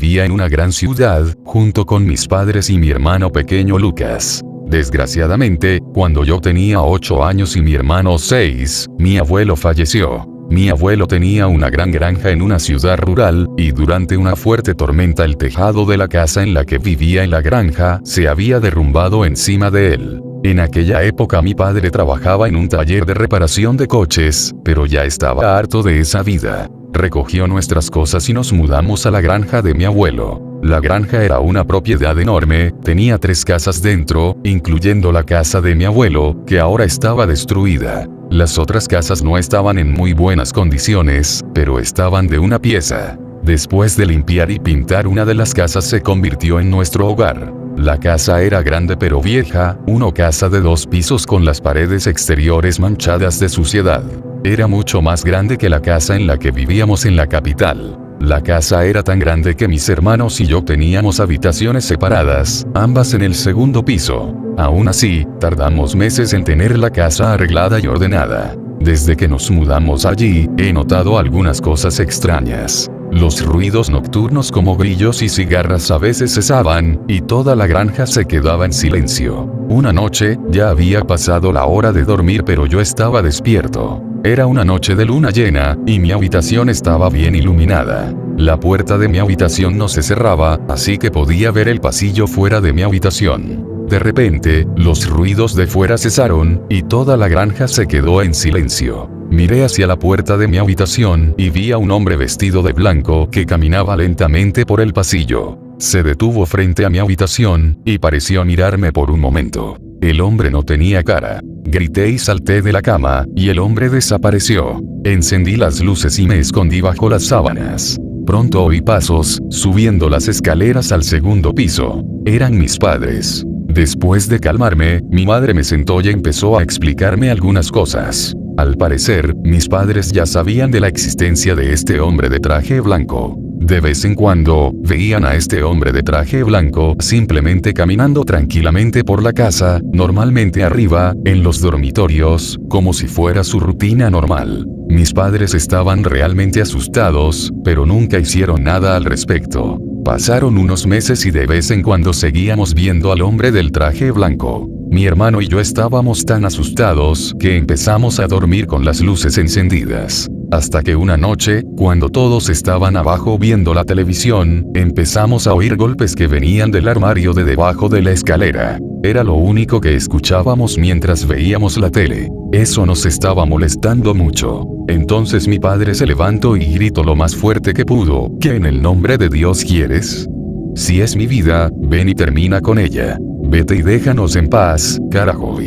vivía en una gran ciudad, junto con mis padres y mi hermano pequeño Lucas. Desgraciadamente, cuando yo tenía 8 años y mi hermano 6, mi abuelo falleció. Mi abuelo tenía una gran granja en una ciudad rural, y durante una fuerte tormenta el tejado de la casa en la que vivía en la granja se había derrumbado encima de él. En aquella época mi padre trabajaba en un taller de reparación de coches, pero ya estaba harto de esa vida. Recogió nuestras cosas y nos mudamos a la granja de mi abuelo. La granja era una propiedad enorme, tenía 3 casas dentro, incluyendo la casa de mi abuelo, que ahora estaba destruida. Las otras casas no estaban en muy buenas condiciones, pero estaban de una pieza. Después de limpiar y pintar una de las casas se convirtió en nuestro hogar. La casa era grande pero vieja, una casa de 2 pisos con las paredes exteriores manchadas de suciedad. Era mucho más grande que la casa en la que vivíamos en la capital. La casa era tan grande que mis hermanos y yo teníamos habitaciones separadas, ambas en el segundo piso. Aún así, tardamos meses en tener la casa arreglada y ordenada. Desde que nos mudamos allí, he notado algunas cosas extrañas. Los ruidos nocturnos como grillos y cigarras a veces cesaban, y toda la granja se quedaba en silencio. Una noche, ya había pasado la hora de dormir pero yo estaba despierto. Era una noche de luna llena, y mi habitación estaba bien iluminada. La puerta de mi habitación no se cerraba, así que podía ver el pasillo fuera de mi habitación. De repente, los ruidos de fuera cesaron, y toda la granja se quedó en silencio. Miré hacia la puerta de mi habitación y vi a un hombre vestido de blanco que caminaba lentamente por el pasillo. Se detuvo frente a mi habitación, y pareció mirarme por un momento. El hombre no tenía cara. Grité y salté de la cama, y el hombre desapareció. Encendí las luces y me escondí bajo las sábanas. Pronto oí pasos, subiendo las escaleras al segundo piso. Eran mis padres. Después de calmarme, mi madre me sentó y empezó a explicarme algunas cosas. Al parecer, mis padres ya sabían de la existencia de este hombre de traje blanco. De vez en cuando, veían a este hombre de traje blanco simplemente caminando tranquilamente por la casa, normalmente arriba, en los dormitorios, como si fuera su rutina normal. Mis padres estaban realmente asustados, pero nunca hicieron nada al respecto. Pasaron unos meses y de vez en cuando seguíamos viendo al hombre del traje blanco. Mi hermano y yo estábamos tan asustados que empezamos a dormir con las luces encendidas. Hasta que una noche, cuando todos estaban abajo viendo la televisión, empezamos a oír golpes que venían del armario de debajo de la escalera. Era lo único que escuchábamos mientras veíamos la tele. Eso nos estaba molestando mucho. Entonces mi padre se levantó y gritó lo más fuerte que pudo: ¿qué en el nombre de Dios quieres? Si es mi vida, ven y termina con ella. Vete y déjanos en paz, carajo.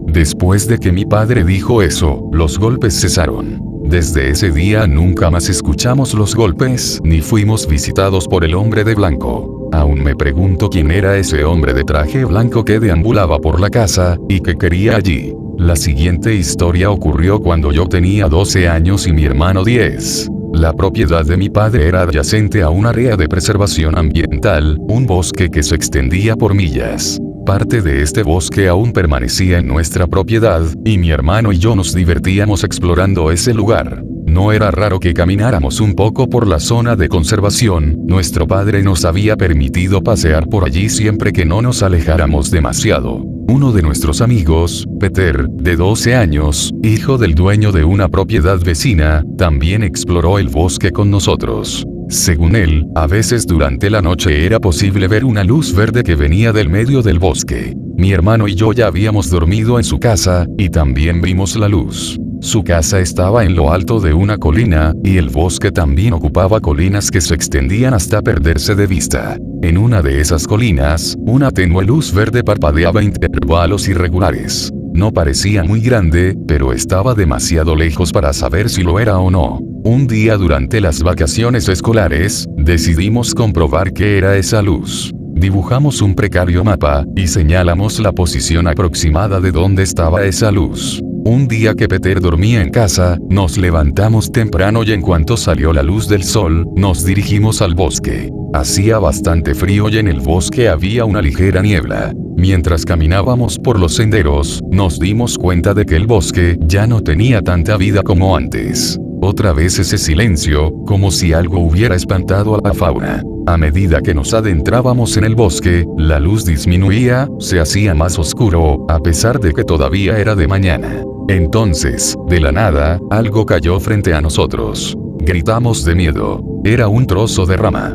Después de que mi padre dijo eso, los golpes cesaron. Desde ese día nunca más escuchamos los golpes, ni fuimos visitados por el hombre de blanco. Aún me pregunto quién era ese hombre de traje blanco que deambulaba por la casa, y que quería allí. La siguiente historia ocurrió cuando yo tenía 12 años y mi hermano 10. La propiedad de mi padre era adyacente a un área de preservación ambiental, un bosque que se extendía por millas. Parte de este bosque aún permanecía en nuestra propiedad, y mi hermano y yo nos divertíamos explorando ese lugar. No era raro que camináramos un poco por la zona de conservación, nuestro padre nos había permitido pasear por allí siempre que no nos alejáramos demasiado. Uno de nuestros amigos, Peter, de 12 años, hijo del dueño de una propiedad vecina, también exploró el bosque con nosotros. Según él, a veces durante la noche era posible ver una luz verde que venía del medio del bosque. Mi hermano y yo ya habíamos dormido en su casa, y también vimos la luz. Su casa estaba en lo alto de una colina, y el bosque también ocupaba colinas que se extendían hasta perderse de vista. En una de esas colinas, una tenue luz verde parpadeaba a intervalos irregulares. No parecía muy grande, pero estaba demasiado lejos para saber si lo era o no. Un día durante las vacaciones escolares, decidimos comprobar qué era esa luz. Dibujamos un precario mapa, y señalamos la posición aproximada de dónde estaba esa luz. Un día que Peter dormía en casa, nos levantamos temprano y en cuanto salió la luz del sol, nos dirigimos al bosque. Hacía bastante frío y en el bosque había una ligera niebla. Mientras caminábamos por los senderos, nos dimos cuenta de que el bosque ya no tenía tanta vida como antes. Otra vez ese silencio, como si algo hubiera espantado a la fauna. A medida que nos adentrábamos en el bosque, la luz disminuía, se hacía más oscuro, a pesar de que todavía era de mañana. Entonces, de la nada, algo cayó frente a nosotros. Gritamos de miedo. Era un trozo de rama.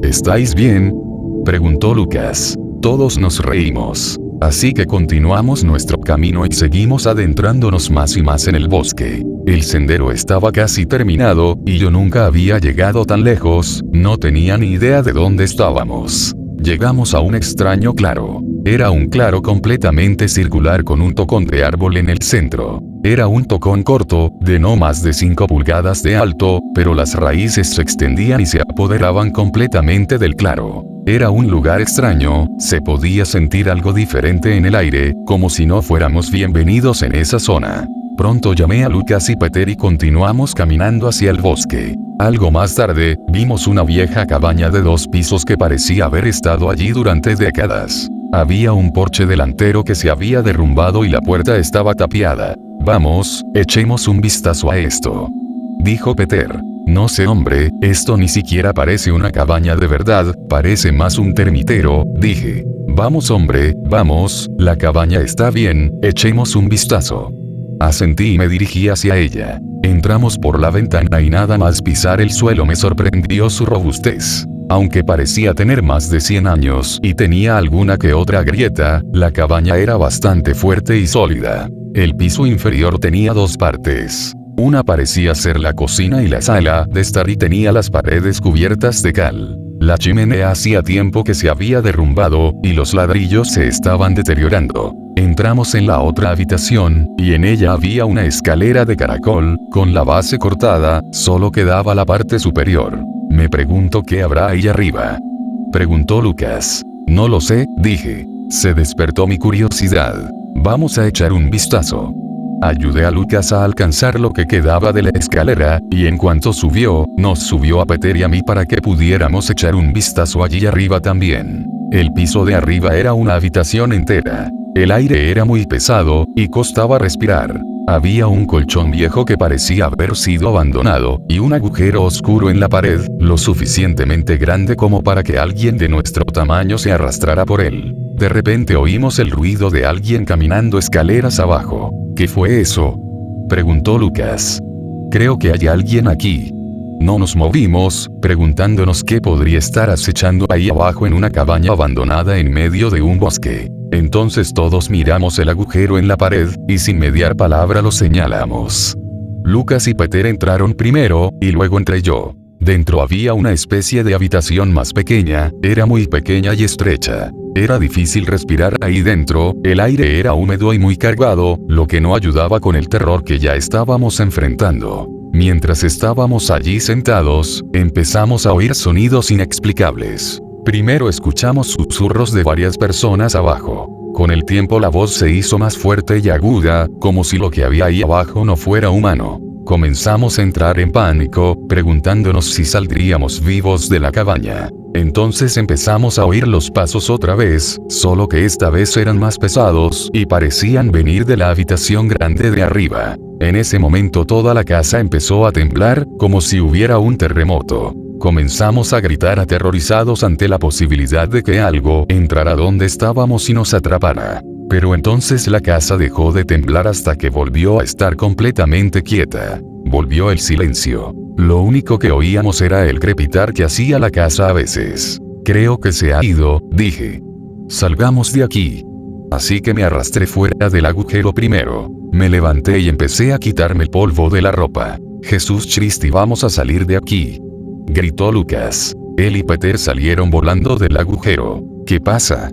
¿Estáis bien?, preguntó Lucas. Todos nos reímos. Así que continuamos nuestro camino y seguimos adentrándonos más y más en el bosque. El sendero estaba casi terminado, y yo nunca había llegado tan lejos, no tenía ni idea de dónde estábamos. Llegamos a un extraño claro. Era un claro completamente circular con un tocón de árbol en el centro. Era un tocón corto, de no más de 5 pulgadas de alto, pero las raíces se extendían y se apoderaban completamente del claro. Era un lugar extraño, se podía sentir algo diferente en el aire, como si no fuéramos bienvenidos en esa zona. Pronto llamé a Lucas y Peter y continuamos caminando hacia el bosque. Algo más tarde, vimos una vieja cabaña de 2 pisos que parecía haber estado allí durante décadas. Había un porche delantero que se había derrumbado y la puerta estaba tapiada. Vamos, echemos un vistazo a esto, dijo Peter. No sé, hombre, esto ni siquiera parece una cabaña de verdad, parece más un termitero, dije. Vamos, hombre, vamos, la cabaña está bien, echemos un vistazo. Asentí y me dirigí hacia ella. Entramos por la ventana y nada más pisar el suelo me sorprendió su robustez. Aunque parecía tener más de 100 años y tenía alguna que otra grieta, la cabaña era bastante fuerte y sólida. El piso inferior tenía 2 partes. Una parecía ser la cocina y la sala de estar y tenía las paredes cubiertas de cal. La chimenea hacía tiempo que se había derrumbado, y los ladrillos se estaban deteriorando. Entramos en la otra habitación, y en ella había una escalera de caracol, con la base cortada, solo quedaba la parte superior. Me pregunto qué habrá ahí arriba, preguntó Lucas. No lo sé, dije. Se despertó mi curiosidad. Vamos a echar un vistazo. Ayudé a Lucas a alcanzar lo que quedaba de la escalera, y en cuanto subió, nos subió a Peter y a mí para que pudiéramos echar un vistazo allí arriba también. El piso de arriba era una habitación entera. El aire era muy pesado, y costaba respirar. Había un colchón viejo que parecía haber sido abandonado, y un agujero oscuro en la pared, lo suficientemente grande como para que alguien de nuestro tamaño se arrastrara por él. De repente oímos el ruido de alguien caminando escaleras abajo. ¿Qué fue eso?, preguntó Lucas. Creo que hay alguien aquí. No nos movimos, preguntándonos qué podría estar acechando ahí abajo en una cabaña abandonada en medio de un bosque. Entonces todos miramos el agujero en la pared, y sin mediar palabra lo señalamos. Lucas y Peter entraron primero, y luego entré yo. Dentro había una especie de habitación más pequeña, era muy pequeña y estrecha. Era difícil respirar ahí dentro, el aire era húmedo y muy cargado, lo que no ayudaba con el terror que ya estábamos enfrentando. Mientras estábamos allí sentados, empezamos a oír sonidos inexplicables. Primero escuchamos susurros de varias personas abajo. Con el tiempo la voz se hizo más fuerte y aguda, como si lo que había ahí abajo no fuera humano. Comenzamos a entrar en pánico, preguntándonos si saldríamos vivos de la cabaña. Entonces empezamos a oír los pasos otra vez, solo que esta vez eran más pesados y parecían venir de la habitación grande de arriba. En ese momento toda la casa empezó a temblar, como si hubiera un terremoto. Comenzamos a gritar aterrorizados ante la posibilidad de que algo entrara donde estábamos y nos atrapara. Pero entonces la casa dejó de temblar hasta que volvió a estar completamente quieta. Volvió el silencio. Lo único que oíamos era el crepitar que hacía la casa a veces. Creo que se ha ido, dije. Salgamos de aquí. Así que me arrastré fuera del agujero primero. Me levanté y empecé a quitarme el polvo de la ropa. Jesús Cristi, vamos a salir de aquí, gritó Lucas. Él y Peter salieron volando del agujero. ¿Qué pasa?,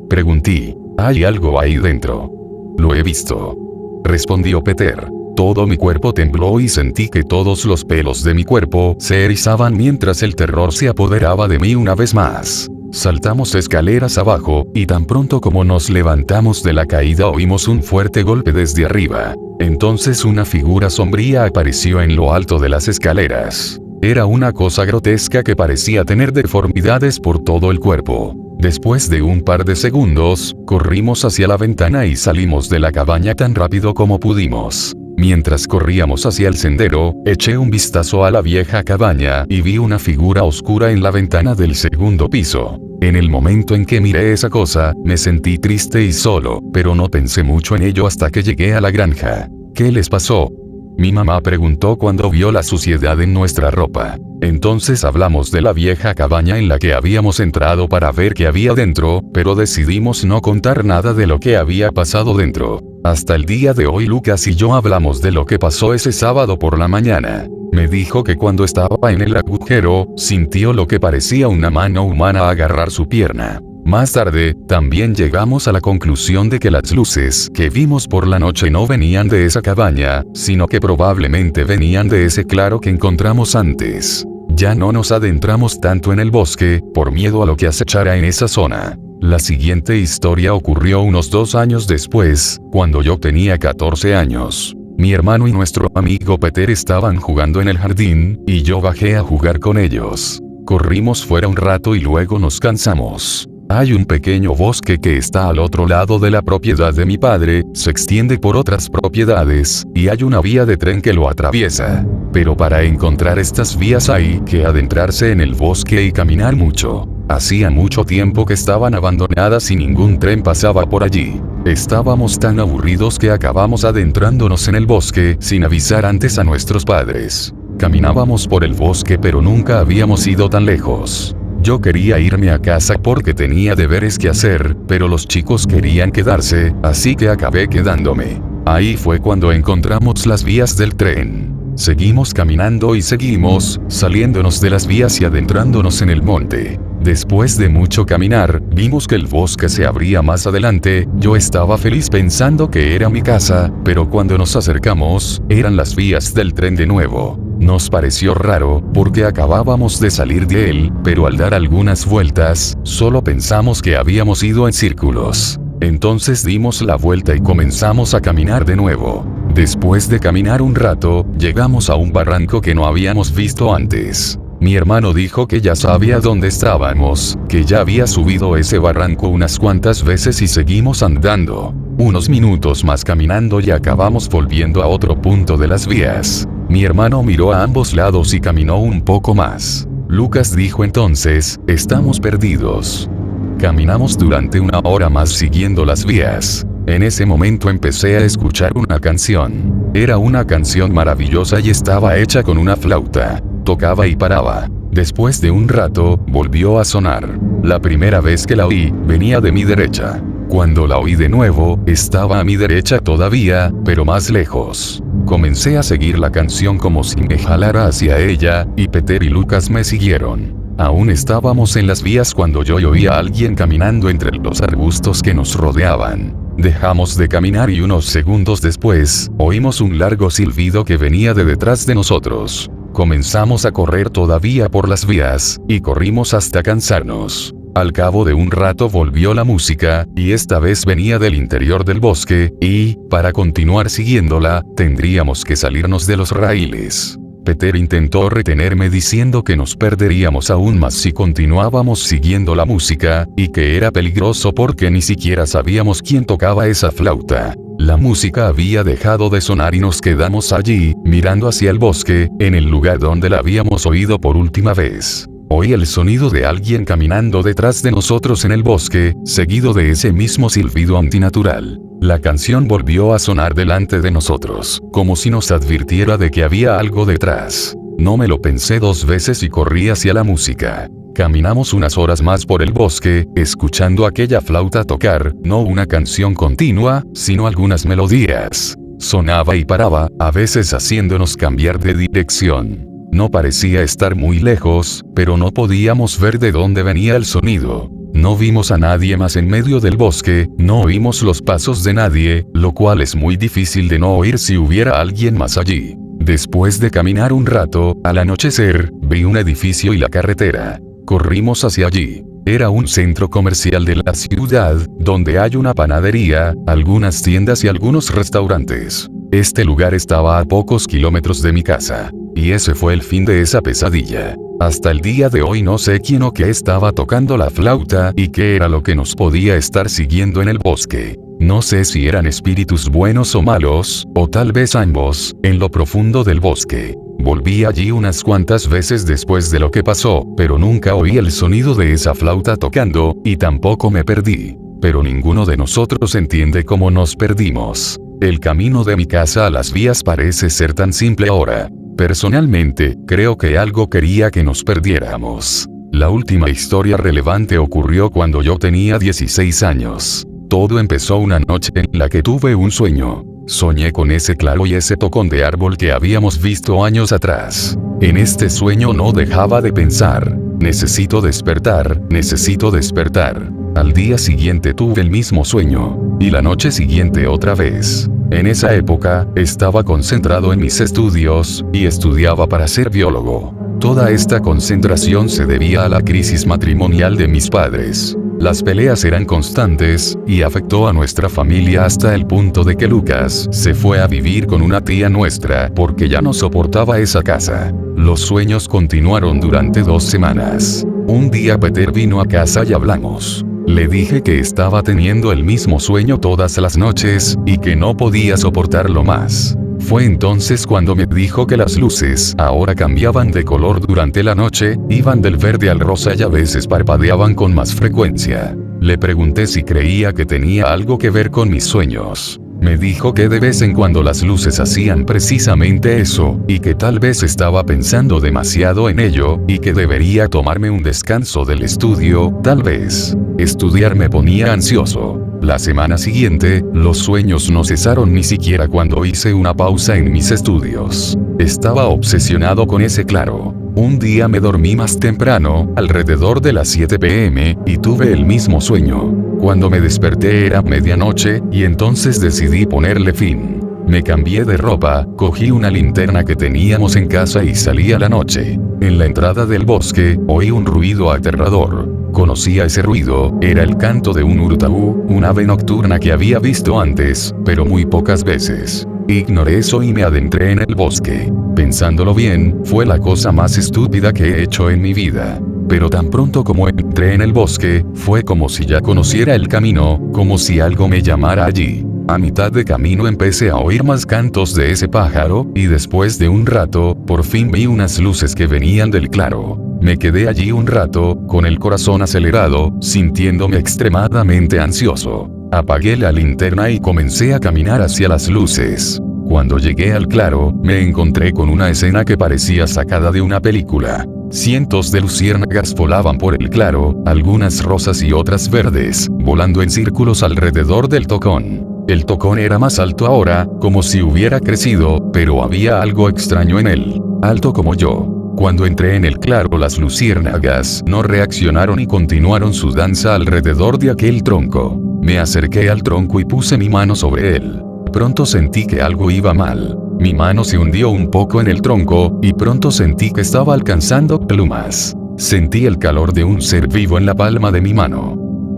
pregunté. Hay algo ahí dentro. Lo he visto, respondió Peter. Todo mi cuerpo tembló y sentí que todos los pelos de mi cuerpo se erizaban mientras el terror se apoderaba de mí una vez más. Saltamos escaleras abajo, y tan pronto como nos levantamos de la caída oímos un fuerte golpe desde arriba. Entonces una figura sombría apareció en lo alto de las escaleras. Era una cosa grotesca que parecía tener deformidades por todo el cuerpo. Después de un par de segundos, corrimos hacia la ventana y salimos de la cabaña tan rápido como pudimos. Mientras corríamos hacia el sendero, eché un vistazo a la vieja cabaña y vi una figura oscura en la ventana del segundo piso. En el momento en que miré esa cosa, me sentí triste y solo, pero no pensé mucho en ello hasta que llegué a la granja. ¿Qué les pasó?, mi mamá preguntó cuando vio la suciedad en nuestra ropa. Entonces hablamos de la vieja cabaña en la que habíamos entrado para ver qué había dentro, pero decidimos no contar nada de lo que había pasado dentro. Hasta el día de hoy Lucas y yo hablamos de lo que pasó ese sábado por la mañana. Me dijo que cuando estaba en el agujero, sintió lo que parecía una mano humana agarrar su pierna. Más tarde, también llegamos a la conclusión de que las luces que vimos por la noche no venían de esa cabaña, sino que probablemente venían de ese claro que encontramos antes. Ya no nos adentramos tanto en el bosque, por miedo a lo que acechara en esa zona. La siguiente historia ocurrió unos 2 años después, cuando yo tenía 14 años. Mi hermano y nuestro amigo Peter estaban jugando en el jardín, y yo bajé a jugar con ellos. Corrimos fuera un rato y luego nos cansamos. Hay un pequeño bosque que está al otro lado de la propiedad de mi padre, se extiende por otras propiedades, y hay una vía de tren que lo atraviesa. Pero para encontrar estas vías hay que adentrarse en el bosque y caminar mucho. Hacía mucho tiempo que estaban abandonadas y ningún tren pasaba por allí. Estábamos tan aburridos que acabamos adentrándonos en el bosque sin avisar antes a nuestros padres. Caminábamos por el bosque pero nunca habíamos ido tan lejos. Yo quería irme a casa porque tenía deberes que hacer, pero los chicos querían quedarse, así que acabé quedándome. Ahí fue cuando encontramos las vías del tren. Seguimos caminando y seguimos, saliéndonos de las vías y adentrándonos en el monte. Después de mucho caminar, vimos que el bosque se abría más adelante. Yo estaba feliz pensando que era mi casa, pero cuando nos acercamos, eran las vías del tren de nuevo. Nos pareció raro, porque acabábamos de salir de él, pero al dar algunas vueltas, solo pensamos que habíamos ido en círculos. Entonces dimos la vuelta y comenzamos a caminar de nuevo. Después de caminar un rato, llegamos a un barranco que no habíamos visto antes. Mi hermano dijo que ya sabía dónde estábamos, que ya había subido ese barranco unas cuantas veces y seguimos andando. Unos minutos más caminando y acabamos volviendo a otro punto de las vías. Mi hermano miró a ambos lados y caminó un poco más. Lucas dijo entonces, estamos perdidos. Caminamos durante 1 hora más siguiendo las vías. En ese momento empecé a escuchar una canción. Era una canción maravillosa y estaba hecha con una flauta. Tocaba y paraba. Después de un rato, volvió a sonar. La primera vez que la oí, venía de mi derecha. Cuando la oí de nuevo, estaba a mi derecha todavía, pero más lejos. Comencé a seguir la canción como si me jalara hacia ella, y Peter y Lucas me siguieron. Aún estábamos en las vías cuando yo oí a alguien caminando entre los arbustos que nos rodeaban. Dejamos de caminar y unos segundos después, oímos un largo silbido que venía de detrás de nosotros. Comenzamos a correr todavía por las vías, y corrimos hasta cansarnos. Al cabo de un rato volvió la música, y esta vez venía del interior del bosque, y, para continuar siguiéndola, tendríamos que salirnos de los raíles. Peter intentó retenerme diciendo que nos perderíamos aún más si continuábamos siguiendo la música, y que era peligroso porque ni siquiera sabíamos quién tocaba esa flauta. La música había dejado de sonar y nos quedamos allí, mirando hacia el bosque, en el lugar donde la habíamos oído por última vez. Oí el sonido de alguien caminando detrás de nosotros en el bosque, seguido de ese mismo silbido antinatural. La canción volvió a sonar delante de nosotros, como si nos advirtiera de que había algo detrás. No me lo pensé 2 veces y corrí hacia la música. Caminamos unas horas más por el bosque, escuchando aquella flauta tocar, no una canción continua, sino algunas melodías. Sonaba y paraba, a veces haciéndonos cambiar de dirección. No parecía estar muy lejos, pero no podíamos ver de dónde venía el sonido. No vimos a nadie más en medio del bosque, no oímos los pasos de nadie, lo cual es muy difícil de no oír si hubiera alguien más allí. Después de caminar un rato, al anochecer, vi un edificio y la carretera. Corrimos hacia allí. Era un centro comercial de la ciudad, donde hay una panadería, algunas tiendas y algunos restaurantes. Este lugar estaba a pocos kilómetros de mi casa. Y ese fue el fin de esa pesadilla. Hasta el día de hoy no sé quién o qué estaba tocando la flauta y qué era lo que nos podía estar siguiendo en el bosque. No sé si eran espíritus buenos o malos, o tal vez ambos, en lo profundo del bosque. Volví allí unas cuantas veces después de lo que pasó, pero nunca oí el sonido de esa flauta tocando, y tampoco me perdí. Pero ninguno de nosotros entiende cómo nos perdimos. El camino de mi casa a las vías parece ser tan simple ahora. Personalmente, creo que algo quería que nos perdiéramos. La última historia relevante ocurrió cuando yo tenía 16 años. Todo empezó una noche en la que tuve un sueño. Soñé con ese claro y ese tocón de árbol que habíamos visto años atrás. En este sueño no dejaba de pensar: necesito despertar, necesito despertar. Al día siguiente tuve el mismo sueño, y la noche siguiente otra vez. En esa época, estaba concentrado en mis estudios, y estudiaba para ser biólogo. Toda esta concentración se debía a la crisis matrimonial de mis padres. Las peleas eran constantes, y afectó a nuestra familia hasta el punto de que Lucas se fue a vivir con una tía nuestra porque ya no soportaba esa casa. Los sueños continuaron durante 2 semanas. Un día Peter vino a casa y hablamos. Le dije que estaba teniendo el mismo sueño todas las noches, y que no podía soportarlo más. Fue entonces cuando me dijo que las luces ahora cambiaban de color durante la noche, iban del verde al rosa y a veces parpadeaban con más frecuencia. Le pregunté si creía que tenía algo que ver con mis sueños. Me dijo que de vez en cuando las luces hacían precisamente eso, y que tal vez estaba pensando demasiado en ello, y que debería tomarme un descanso del estudio, tal vez. Estudiar me ponía ansioso. La semana siguiente, los sueños no cesaron ni siquiera cuando hice una pausa en mis estudios. Estaba obsesionado con ese claro. Un día me dormí más temprano, alrededor de las 7 p.m., y tuve el mismo sueño. Cuando me desperté era medianoche, y entonces decidí ponerle fin. Me cambié de ropa, cogí una linterna que teníamos en casa y salí a la noche. En la entrada del bosque, oí un ruido aterrador. Conocía ese ruido, era el canto de un urutaú, un ave nocturna que había visto antes, pero muy pocas veces. Ignoré eso y me adentré en el bosque. Pensándolo bien, fue la cosa más estúpida que he hecho en mi vida. Pero tan pronto como entré en el bosque, fue como si ya conociera el camino, como si algo me llamara allí. A mitad de camino empecé a oír más cantos de ese pájaro, y después de un rato, por fin vi unas luces que venían del claro. Me quedé allí un rato, con el corazón acelerado, sintiéndome extremadamente ansioso. Apagué la linterna y comencé a caminar hacia las luces. Cuando llegué al claro, me encontré con una escena que parecía sacada de una película. Cientos de luciérnagas volaban por el claro, algunas rosas y otras verdes, volando en círculos alrededor del tocón. El tocón era más alto ahora, como si hubiera crecido, pero había algo extraño en él. Alto como yo. Cuando entré en el claro, las luciérnagas no reaccionaron y continuaron su danza alrededor de aquel tronco. Me acerqué al tronco y puse mi mano sobre él. Pronto sentí que algo iba mal. Mi mano se hundió un poco en el tronco, y pronto sentí que estaba alcanzando plumas. Sentí el calor de un ser vivo en la palma de mi mano.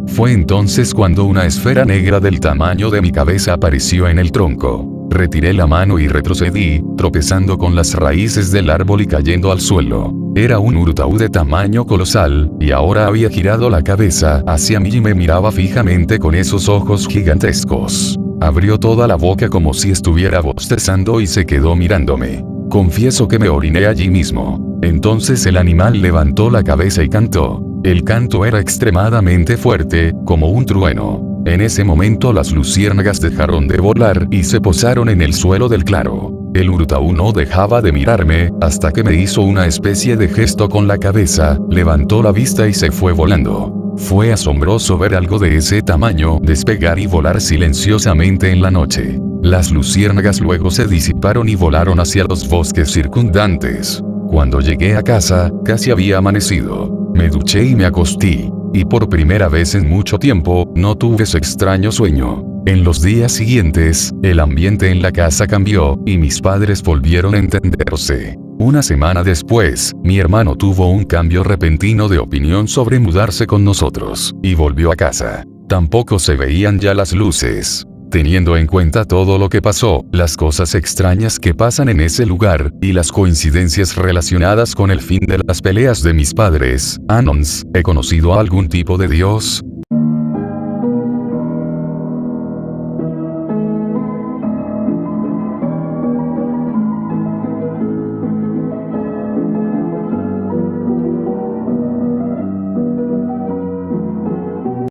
Fue entonces cuando una esfera negra del tamaño de mi cabeza apareció en el tronco. Retiré la mano y retrocedí, tropezando con las raíces del árbol y cayendo al suelo. Era un urutaú de tamaño colosal, y ahora había girado la cabeza hacia mí y me miraba fijamente con esos ojos gigantescos. Abrió toda la boca como si estuviera bostezando y se quedó mirándome. Confieso que me oriné allí mismo. Entonces el animal levantó la cabeza y cantó. El canto era extremadamente fuerte, como un trueno. En ese momento las luciérnagas dejaron de volar y se posaron en el suelo del claro. El urutaú no dejaba de mirarme, hasta que me hizo una especie de gesto con la cabeza, levantó la vista y se fue volando. Fue asombroso ver algo de ese tamaño despegar y volar silenciosamente en la noche. Las luciérnagas luego se disiparon y volaron hacia los bosques circundantes. Cuando llegué a casa, casi había amanecido. Me duché y me acosté. Y por primera vez en mucho tiempo, no tuve ese extraño sueño. En los días siguientes, el ambiente en la casa cambió, y mis padres volvieron a entenderse. Una semana después, mi hermano tuvo un cambio repentino de opinión sobre mudarse con nosotros, y volvió a casa. Tampoco se veían ya las luces. Teniendo en cuenta todo lo que pasó, las cosas extrañas que pasan en ese lugar, y las coincidencias relacionadas con el fin de las peleas de mis padres, Anons, ¿he conocido a algún tipo de Dios?